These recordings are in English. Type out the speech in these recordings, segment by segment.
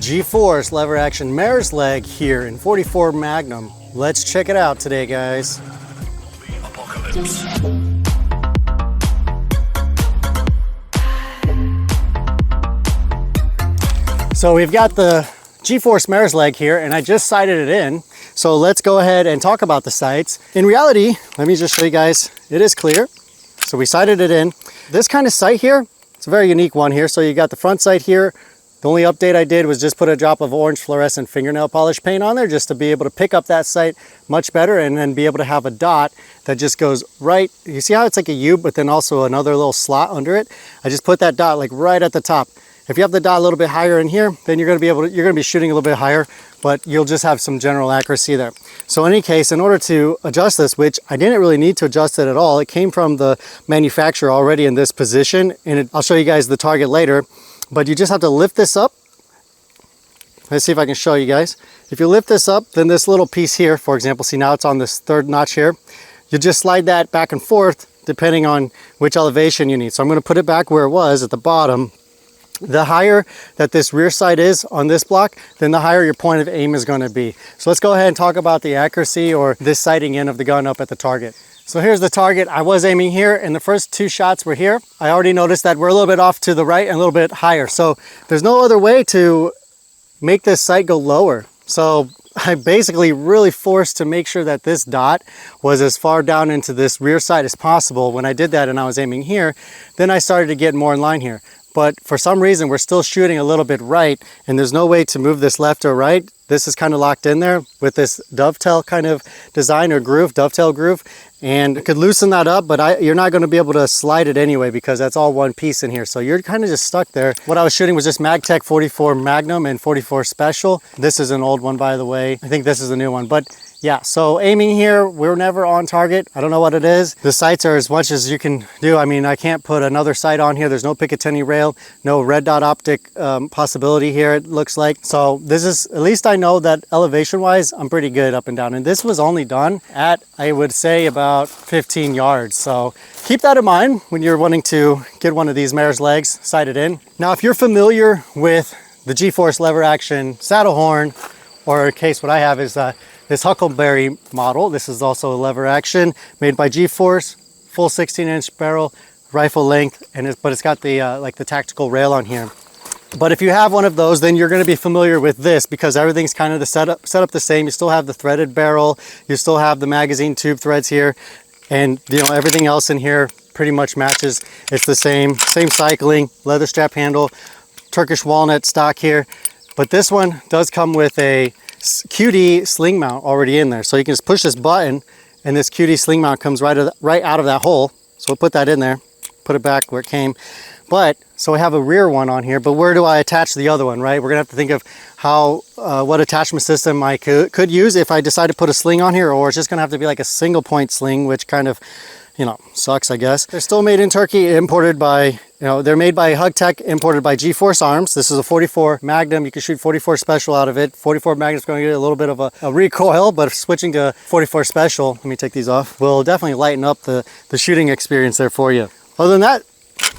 GForce lever action Mare's leg here in 44 Magnum. Let's check it out today, guys. So we've got the GForce Mare's leg here, and I just sighted it in. So let's go ahead and talk about the sights. In reality, let me just show you guys, it is clear. So we sighted it in. This kind of sight here, it's a very unique one here. So you got the front sight here. The only update I did was just put a drop of orange fluorescent fingernail polish paint on there just to be able to pick up that sight much better and then be able to have a dot that just goes right. You see how it's like a U, but then also another little slot under it? I just put that dot like right at the top. If you have the dot a little bit higher in here, then you're going to be shooting a little bit higher, but you'll just have some general accuracy there. So in any case, in order to adjust this, which I didn't really need to adjust it at all, it came from the manufacturer already in this position, and I'll show you guys the target later, but you just have to lift this up. Let's see if I can show you guys. If you lift this up, then this little piece here, for example, see now it's on this third notch here, you just slide that back and forth depending on which elevation you need. So I'm going to put it back where it was at the bottom. The higher that this rear sight is on this block, then the higher your point of aim is going to be. So let's go ahead and talk about the accuracy or this sighting in of the gun up at the target. So here's the target. I was aiming here and the first two shots were here. I already noticed that we're a little bit off to the right and a little bit higher. So there's no other way to make this sight go lower. So I basically really forced to make sure that this dot was as far down into this rear sight as possible. When I did that and I was aiming here, then I started to get more in line here. But for some reason, we're still shooting a little bit right, and there's no way to move this left or right. This is kind of locked in there with this dovetail kind of design or groove, dovetail groove. And it could loosen that up, but you're not going to be able to slide it anyway because that's all one piece in here. So you're kind of just stuck there. What I was shooting was just MagTech 44 Magnum and 44 Special. This is an old one, by the way. I think this is a new one, but yeah, so aiming here, we're never on target. I don't know what it is. The sights are as much as you can do. I mean, I can't put another sight on here. There's no Picatinny rail, no red dot optic possibility here, it looks like. So this is, at least I know that elevation-wise, I'm pretty good up and down. And this was only done at, I would say, about 15 yards. So keep that in mind when you're wanting to get one of these Mare's legs sighted in. Now, if you're familiar with the GForce lever action saddle horn, or in case what I have is this Huckleberry model. This is also a lever action made by GForce, full 16-inch barrel, rifle length, and but it's got the like the tactical rail on here. But if you have one of those, then you're going to be familiar with this because everything's kind of the set up the same. You still have the threaded barrel, you still have the magazine tube threads here, and you know everything else in here pretty much matches. It's the same cycling, leather strap handle, Turkish walnut stock here. But this one does come with a QD sling mount already in there. So you can just push this button and this QD sling mount comes right out of that hole. So we'll put that in there, put it back where it came. But, so we have a rear one on here, but where do I attach the other one, right? We're gonna have to think of how, what attachment system I could use if I decide to put a sling on here, or it's just gonna have to be like a single point sling, which kind of, you know, sucks, I guess. They're still made in Turkey, imported by, you know, they're made by HugTech, imported by GForce Arms. This is a 44 Magnum. You can shoot 44 Special out of it. 44 Magnum is going to get a little bit of a recoil, but switching to 44 Special, let me take these off, will definitely lighten up the shooting experience there for you. Other than that,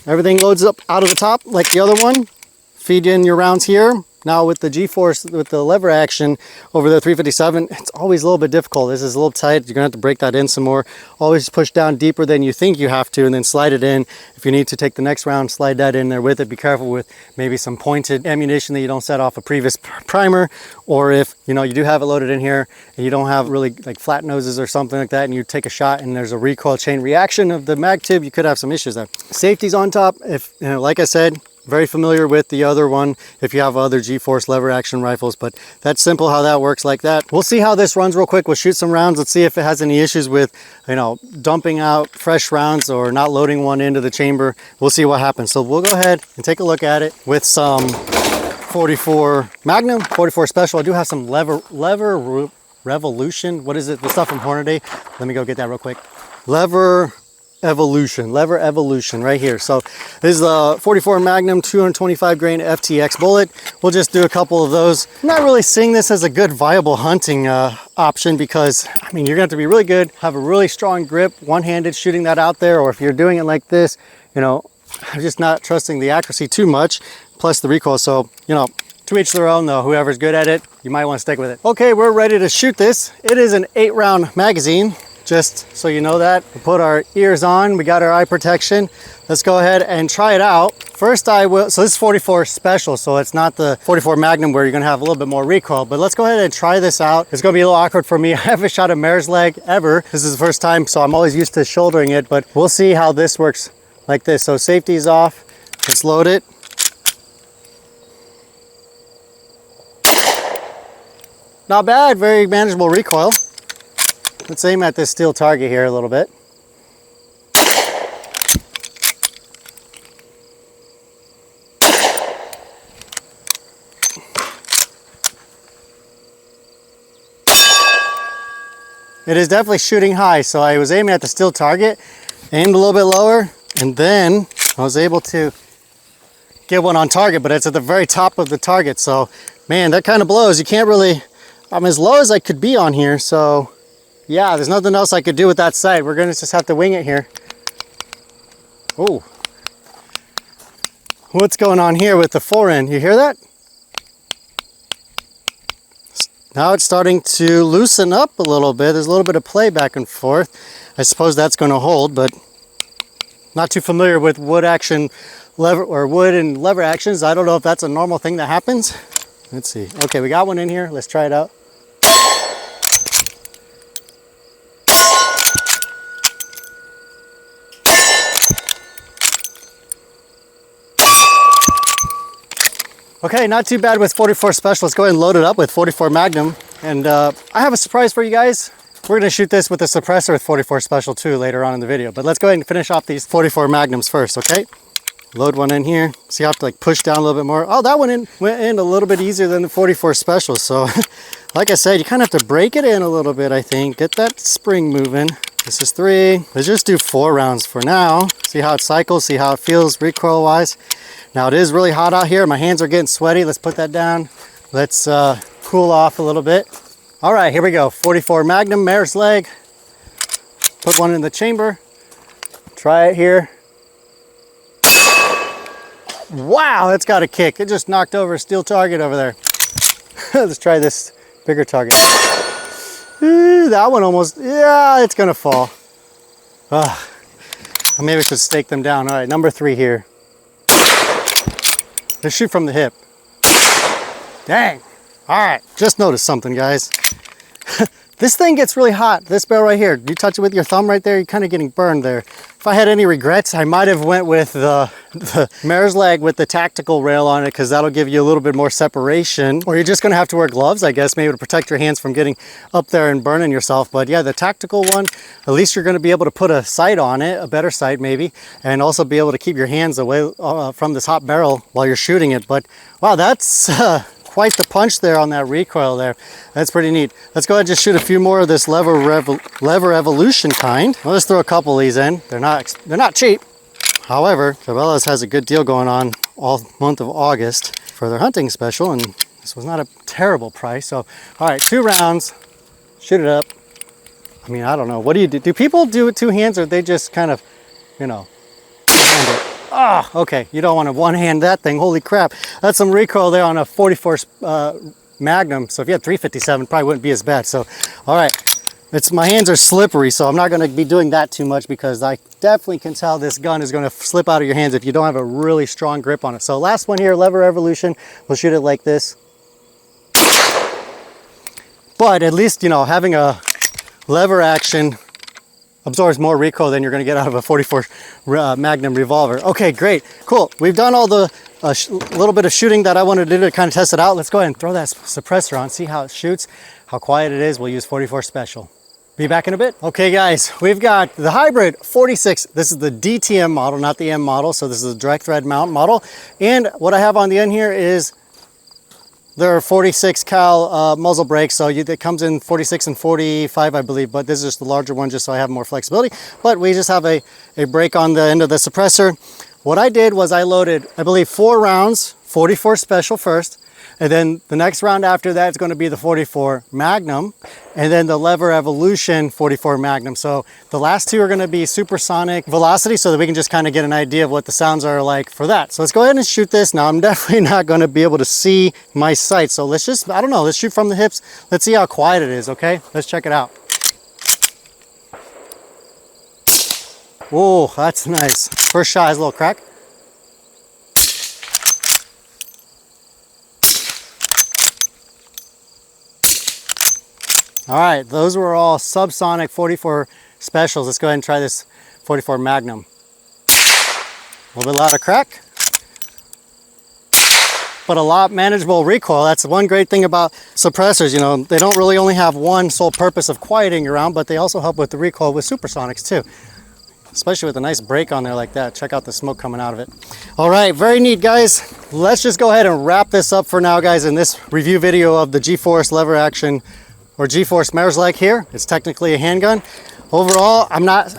everything loads up out of the top like the other one. Feed in your rounds here. Now with the GForce, with the lever action over the 357, it's always a little bit difficult. This is a little tight. You're gonna have to break that in some more. Always push down deeper than you think you have to and then slide it in. If you need to take the next round, slide that in there with it. Be careful with maybe some pointed ammunition that you don't set off a previous primer, or if you know you do have it loaded in here and you don't have really like flat noses or something like that and you take a shot and there's a recoil chain reaction of the mag tube, you could have some issues there. Safety's on top. If you know, like I said, very familiar with the other one if you have other GForce lever action rifles, but that's simple how that works like that. We'll see how this runs real quick. We'll shoot some rounds. Let's see if it has any issues with, you know, dumping out fresh rounds or not loading one into the chamber. We'll see what happens. So we'll go ahead and take a look at it with some 44 Magnum, 44 Special. I do have some Leverevolution. What is it? The stuff from Hornady. Let me go get that real quick. Leverevolution right here. So this is the 44 Magnum 225 grain FTX bullet. We'll just do a couple of those. I'm not really seeing this as a good viable hunting option because I mean you're gonna have to be really good, have a really strong grip, one-handed shooting that out there, or if you're doing it like this, you know, I'm just not trusting the accuracy too much, plus the recoil. So, you know, To each their own though, whoever's good at it, you might want to stick with it. Okay, we're ready to shoot this. It is an 8-round magazine, just so you know that. We put our ears on, we got our eye protection. Let's go ahead and try it out. First I will, so this is 44 special, so it's not the 44 Magnum where you're gonna have a little bit more recoil, but let's go ahead and try this out. It's gonna be a little awkward for me. I haven't shot a mare's leg ever. This is the first time, so I'm always used to shouldering it, but we'll see how this works like this. So safety's off, let's load it. Not bad, very manageable recoil. Let's aim at this steel target here a little bit. It is definitely shooting high, so I was aiming at the steel target, aimed a little bit lower, and then I was able to get one on target, but it's at the very top of the target, so man, that kind of blows. You can't really, I'm as low as I could be on here, so yeah, there's nothing else I could do with that sight. We're gonna just have to wing it here. Oh, what's going on here with the forend? You hear that? Now it's starting to loosen up a little bit. There's a little bit of play back and forth. I suppose that's going to hold, but not too familiar with wood action lever or wood and lever actions. I don't know if that's a normal thing that happens. Let's see. Okay, we got one in here. Let's try it out. Okay, not too bad with 44 Special. Let's go ahead and load it up with 44 Magnum. And I have a surprise for you guys. We're gonna shoot this with a suppressor with 44 Special too later on in the video. But let's go ahead and finish off these 44 Magnums first, okay? Load one in here. So you have to like push down a little bit more. Oh, that one went in a little bit easier than the 44 Special. So like I said, you kind of have to break it in a little bit, I think. Get that spring moving. This is 3. Let's just do 4 rounds for now. See how it cycles, see how it feels recoil wise. Now it is really hot out here. My hands are getting sweaty. Let's put that down. Let's cool off a little bit. All right, here we go. 44 Magnum, mare's leg. Put one in the chamber. Try it here. Wow, that's got a kick. It just knocked over a steel target over there. Let's try this bigger target. Ooh, that one almost, yeah, it's gonna fall. Maybe I should stake them down. All right, number 3 here. Let's shoot from the hip. Dang. All right, just noticed something, guys. This thing gets really hot. This barrel right here, you touch it with your thumb right there, you're kind of getting burned there. If I had any regrets, I might have went with the mare's leg with the tactical rail on it, because that'll give you a little bit more separation. Or you're just gonna have to wear gloves, I guess, maybe to protect your hands from getting up there and burning yourself. But yeah, the tactical one, at least you're gonna be able to put a sight on it, a better sight maybe, and also be able to keep your hands away from this hot barrel while you're shooting it. But wow, that's quite the punch there on that recoil there. That's pretty neat. Let's go ahead and just shoot a few more of this Leverevolution kind. I'll just throw a couple of these in. They're not cheap. However, Cabela's has a good deal going on all month of August for their hunting special, and this was not a terrible price. So, all right, 2 rounds, shoot it up. I mean, I don't know. What do you do? Do people do it 2 hands, or they just kind of, you know, hand it? Oh, okay, you don't want to one-hand that thing. Holy crap. That's some recoil there on a 44 Magnum. So if you had 357, probably wouldn't be as bad. So, all right, my hands are slippery, so I'm not going to be doing that too much, because I definitely can tell this gun is going to slip out of your hands if you don't have a really strong grip on it. So last one here, Leverevolution. We'll shoot it like this. But at least, you know, having a lever action absorbs more recoil than you're going to get out of a 44 Magnum revolver. Okay, great, cool. We've done all the little bit of shooting that I wanted to do to kind of test it out. Let's go ahead and throw that suppressor on, see how it shoots, how quiet it is. We'll use 44 Special. Be back in a bit. Okay guys, we've got the hybrid 46. This is the DTM model, not the M model. So this is a direct thread mount model. And what I have on the end here is there are 46 cal muzzle brakes, so it comes in 46 and 45, I believe, but this is just the larger one just so I have more flexibility. But we just have a brake on the end of the suppressor. What I did was I loaded, I believe, 4 rounds, 44 Special first, And then the next round after that is going to be the 44 Magnum, and then the Leverevolution 44 Magnum. So the last two are going to be supersonic velocity, so that we can just kind of get an idea of what the sounds are like for that. So let's go ahead and shoot this. Now I'm definitely not going to be able to see my sight, so let's just, I don't know, let's shoot from the hips. Let's see how quiet it is, okay? Let's check it out. Oh, that's nice. First shot has a little crack. All right, those were all subsonic 44 specials. Let's go ahead and try this 44 Magnum. A little bit louder crack, but a lot manageable recoil. That's one great thing about suppressors. You know, they don't really only have one sole purpose of quieting your round, but they also help with the recoil with supersonics too. Especially with a nice break on there like that. Check out the smoke coming out of it. All right, very neat, guys. Let's just go ahead and wrap this up for now, guys, in this review video of the GForce lever action or GForce Mare's leg here. It's technically a handgun. Overall, I'm not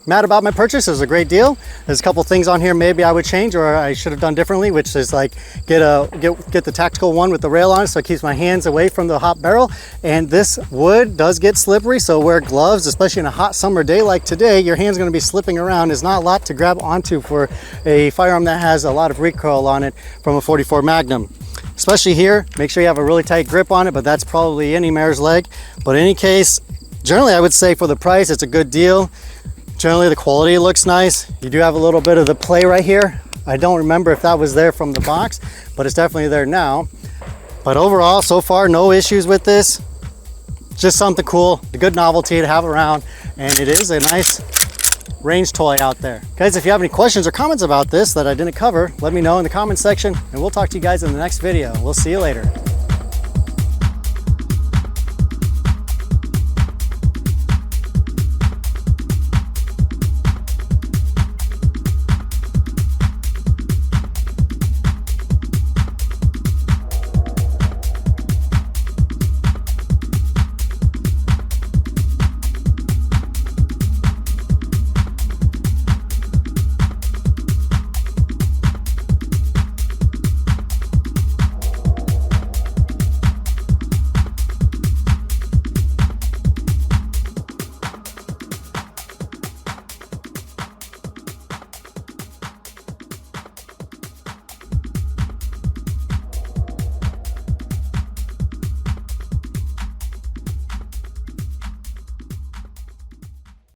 mad about my purchase. It was a great deal. There's a couple things on here maybe I would change or I should have done differently, which is like get the tactical one with the rail on it so it keeps my hands away from the hot barrel. And this wood does get slippery, so wear gloves, especially in a hot summer day like today. Your hand's going to be slipping around. There's not a lot to grab onto for a firearm that has a lot of recoil on it from a 44 Magnum. Especially here, make sure you have a really tight grip on it, but that's probably any Mare's leg. But in any case, generally I would say for the price, it's a good deal. Generally the quality looks nice. You do have a little bit of the play right here. I don't remember if that was there from the box, but it's definitely there now. But overall, so far, no issues with this. Just something cool, a good novelty to have around, and it is a nice range toy out there. Guys, if you have any questions or comments about this that I didn't cover, let me know in the comment section, and we'll talk to you guys in the next video. We'll see you later.